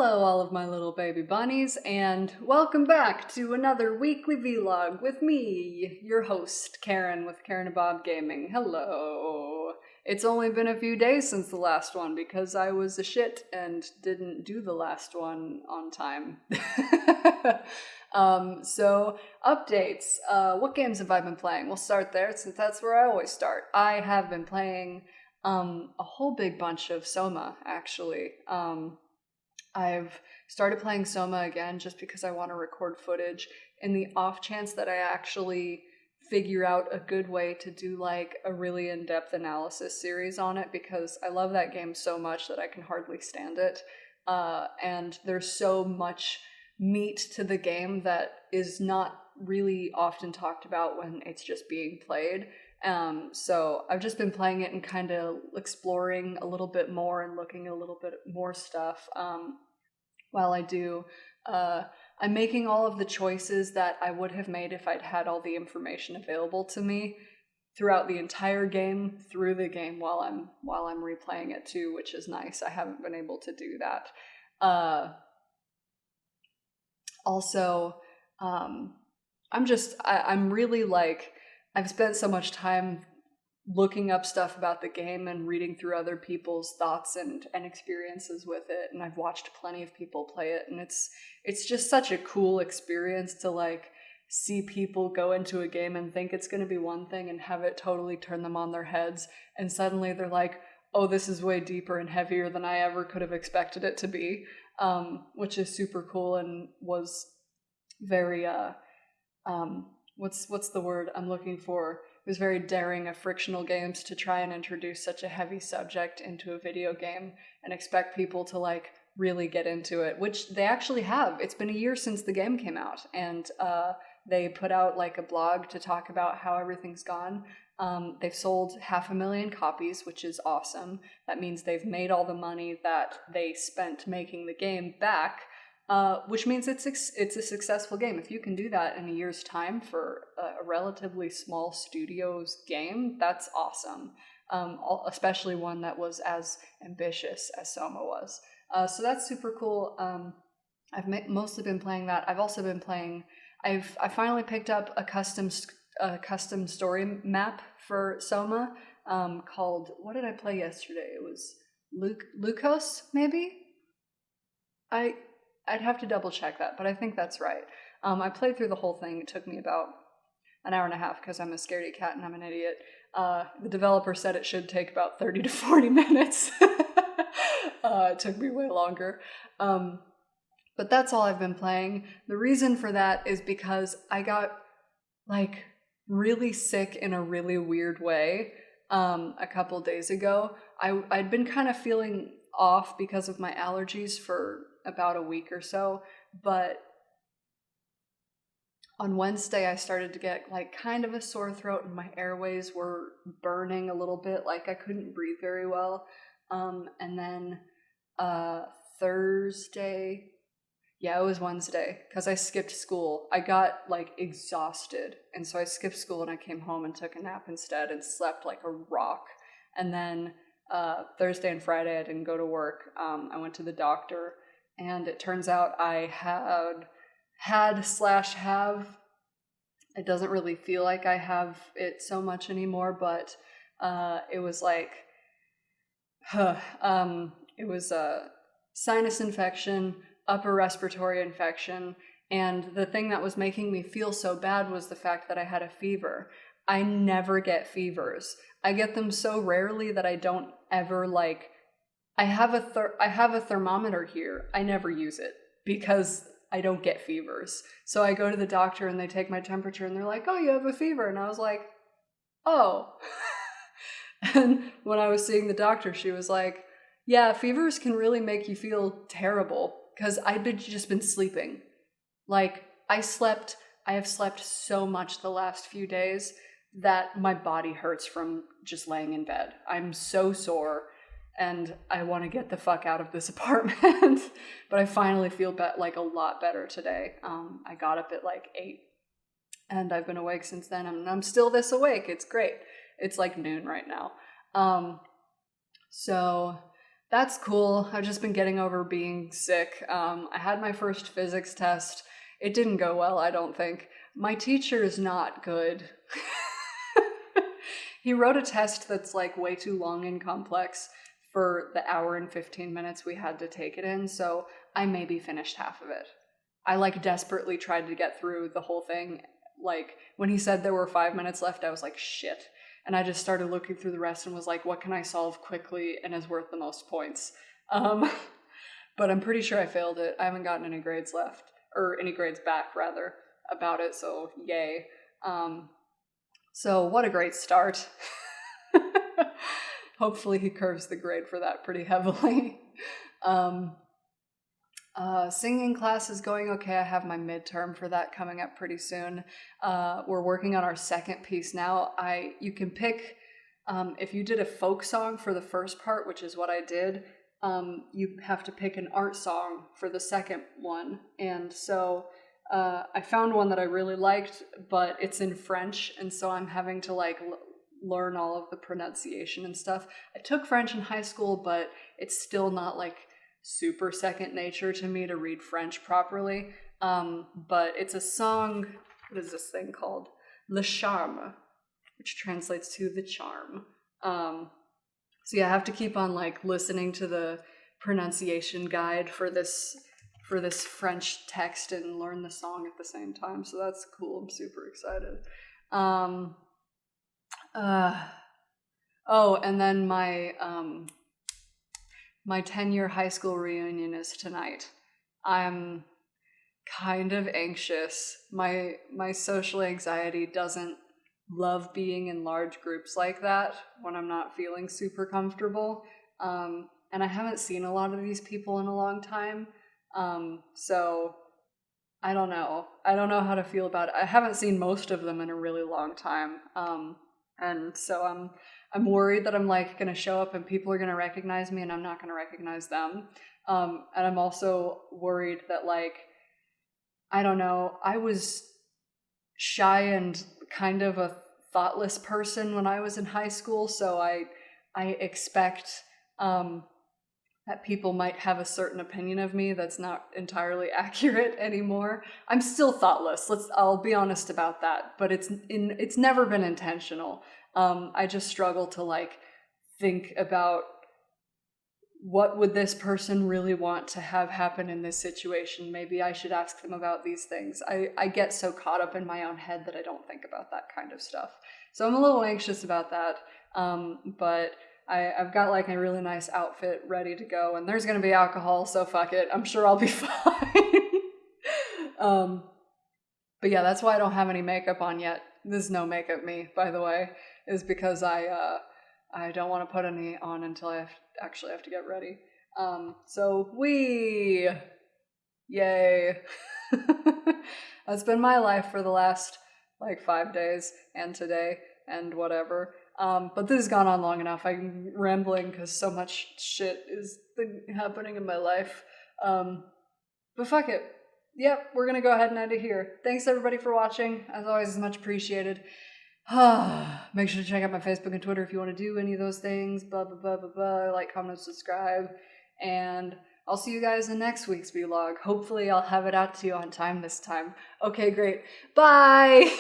Hello, all of my little baby bunnies, and welcome back to another weekly vlog with me, your host, Karin with Karinabob Gaming. Hello. It's only been a few days since the last one because I was a shit and didn't do the last one on time. So, updates. What games have I been playing? We'll start there since that's where I always start. I have been playing a whole big bunch of Soma, actually. I've started playing Soma again just because I want to record footage in the off chance that I actually figure out a good way to do like a really in-depth analysis series on it, because I love that game so much that I can hardly stand it. And there's so much meat to the game that is not really often talked about when it's just being played. So I've just been playing it and kind of exploring a little bit more and looking at a little bit more stuff. While I do, I'm making all of the choices that I would have made if I'd had all the information available to me throughout the entire game, through the game while I'm replaying it too, which is nice. I haven't been able to do that. Also, I'm really like, I've spent so much time looking up stuff about the game and reading through other people's thoughts and experiences with it, and I've watched plenty of people play it, and it's just such a cool experience to like see people go into a game and think it's going to be one thing and have it totally turn them on their heads, and suddenly they're like, oh, this is way deeper and heavier than I ever could have expected it to be, which is super cool and was very what's the word I'm looking for? It was very daring of Frictional Games to try and introduce such a heavy subject into a video game and expect people to like really get into it, which they actually have. It's been a year since the game came out, and they put out like a blog to talk about how everything's gone. They've sold 500,000 copies, which is awesome. That means they've made all the money that they spent making the game back. Which means it's a successful game. If you can do that in a year's time for a relatively small studio's game, that's awesome. Especially one that was as ambitious as Soma was. So that's super cool. I've mostly been playing that. I've also been playing. I finally picked up a custom story map for Soma. Called, what did I play yesterday? It was Lukos, maybe. I'd have to double check that, but I think that's right. I played through the whole thing. It took me about an hour and a half because I'm a scaredy cat and I'm an idiot. The developer said it should take about 30 to 40 minutes. It took me way longer. But that's all I've been playing. The reason for that is because I got like really sick in a really weird way a couple days ago. I'd been kind of feeling off because of my allergies for about a week or so, but on Wednesday I started to get like kind of a sore throat and my airways were burning a little bit, like I couldn't breathe very well. And then Thursday, yeah, it was Wednesday, because I skipped school. I got like exhausted, and so I skipped school and I came home and took a nap instead and slept like a rock. And then Thursday and Friday I didn't go to work. I went to the doctor, and it turns out I have, it doesn't really feel like I have it so much anymore, but it was like, it was a sinus infection, upper respiratory infection, and the thing that was making me feel so bad was the fact that I had a fever. I never get fevers. I get them so rarely that I don't ever like, I have a thermometer here. I never use it because I don't get fevers. So I go to the doctor and they take my temperature and they're like, oh, you have a fever. And I was like, oh. And when I was seeing the doctor, she was like, yeah, fevers can really make you feel terrible, because I'd just been sleeping. Like I have slept so much the last few days that my body hurts from just laying in bed. I'm so sore. And I want to get the fuck out of this apartment. But I finally feel like a lot better today. I got up at like 8, and I've been awake since then. I'm still this awake. It's great. It's like noon right now. So That's cool. I've just been getting over being sick. I had my first physics test. It didn't go well, I don't think. My teacher is not good. He wrote a test that's like way too long and complex for the hour and 15 minutes we had to take it in, so I maybe finished half of it. I like desperately tried to get through the whole thing. Like when he said there were 5 minutes left, I was like, shit. And I just started looking through the rest and was like, what can I solve quickly and is worth the most points? But I'm pretty sure I failed it. I haven't gotten any grades left, or any grades back rather, about it, so yay. So what a great start. Hopefully he curves the grade for that pretty heavily. Singing class is going okay. I have my midterm for that coming up pretty soon. We're working on our second piece now. You can pick, if you did a folk song for the first part, which is what I did, you have to pick an art song for the second one. And so I found one that I really liked, but it's in French, and so I'm having to like learn all of the pronunciation and stuff. I took French in high school, but it's still not like super second nature to me to read French properly. But it's a song, what is this thing called? Le Charme, which translates to the charm. So yeah, I have to keep on like listening to the pronunciation guide for this French text and learn the song at the same time. So that's cool. I'm super excited. Oh, and then my 10-year high school reunion is tonight. I'm kind of anxious. My social anxiety doesn't love being in large groups like that when I'm not feeling super comfortable. And I haven't seen a lot of these people in a long time. So I don't know. I don't know how to feel about it. I haven't seen most of them in a really long time. And so I'm worried that I'm like going to show up and people are going to recognize me and I'm not going to recognize them. And I'm also worried that like, I don't know, I was shy and kind of a thoughtless person when I was in high school. So I expect, that people might have a certain opinion of me that's not entirely accurate anymore. I'm still thoughtless. I'll be honest about that, but it's never been intentional. I just struggle to like think about what would this person really want to have happen in this situation. Maybe I should ask them about these things. I get so caught up in my own head that I don't think about that kind of stuff. So I'm a little anxious about that. But I've got like a really nice outfit ready to go, and there's gonna be alcohol, so fuck it. I'm sure I'll be fine. But yeah, that's why I don't have any makeup on yet. This is no makeup me, by the way, is because I don't want to put any on until I actually have to get ready. So yay. That's been my life for the last like 5 days and today and whatever. But this has gone on long enough. I'm rambling because so much shit is happening in my life. But fuck it. Yep, we're gonna go ahead and end it here. Thanks everybody for watching. As always, it's much appreciated. Make sure to check out my Facebook and Twitter if you want to do any of those things. Blah, blah, blah, blah, blah. Like, comment, subscribe. And I'll see you guys in next week's vlog. Hopefully I'll have it out to you on time this time. Okay, great. Bye!